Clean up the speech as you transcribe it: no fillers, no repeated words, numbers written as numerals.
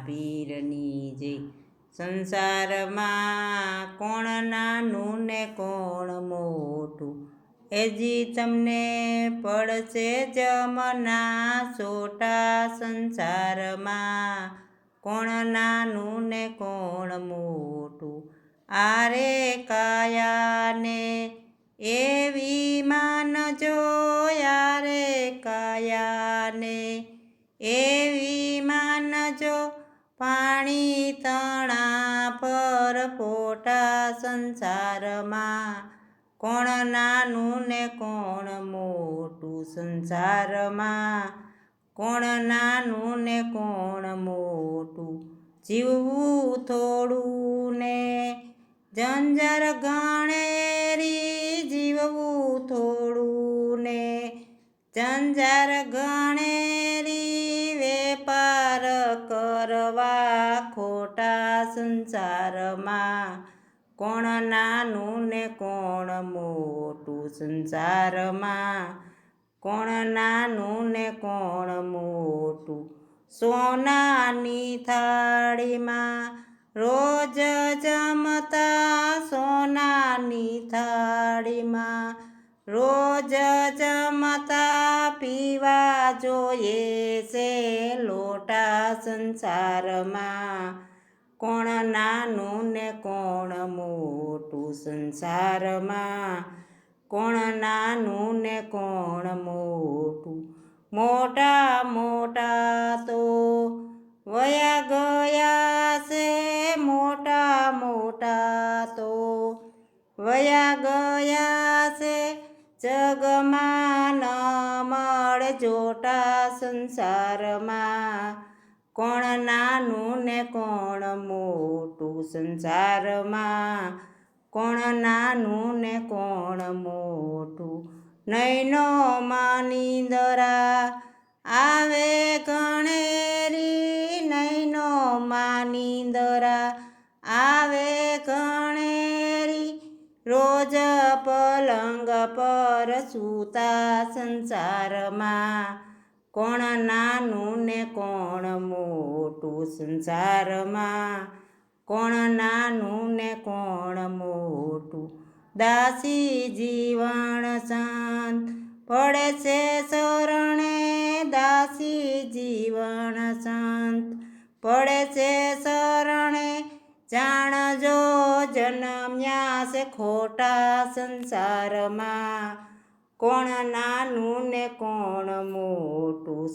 પીરની જય। સંસારમાં કોણ નાનું ને કોણ મોટું, એજી તમને પડશે જમના સોટા। સંસારમાં કોણ નાનું ને કોણ મોટું, આરે કાયાને એવી માનજો, યારે કાયાને એવી માનજો, પાણી તણા પર પોટા। સંસારમાં કોણ નાનું ને કોણ મોટું, સંસારમાં કોણ નાનું ને કોણ મોટું, જીવવું થોડું ને જંજર ગણેરી, જીવવું થોડું ને જંજાર ગણેરી, વેપાર કરવા ખોટા। સંસારમાં કોણ નાનું ને કોણ મોટું, સંસારમાં કોણ નાનું ને કોણ મોટું, સોનાની થાળીમાં રોજ જમતા, સોનાની થાળીમાં રોજ જમતા, પીવા જોઈએ છે લોટા। સંસારમાં કોણ નાનું ને કોણ મોટું, સંસારમાં કોણ નાનું ને કોણ મોટું, મોટા મોટા તો વયા ગયા છે, મોટા મોટા તો વયા ગયા છે, જગમાં ન મળે જોટા। સંસારમાં કોણ નાનું ને કોણ મોટું, સંસારમાં કોણ નાનું ને કોણ મોટું, નૈનો માનીંદરા આવે ઘણેરી, નૈનો માનીંદરા આવે ઘણેરી, રોજ પલંગ પર સૂતા। સંસારમાં કોણ નાનું ને કોણ મોટું, સંસારમાં કોણ નાનું ને કોણ મોટું, દાસી જીવન સંત પડે છે શરણે, દાસી જીવન સંત પડે છે શરણે, જાણજો જન્મ્યા છે ખોટા। સંસારમાં કોણ નાનું ને કોણ મોટું।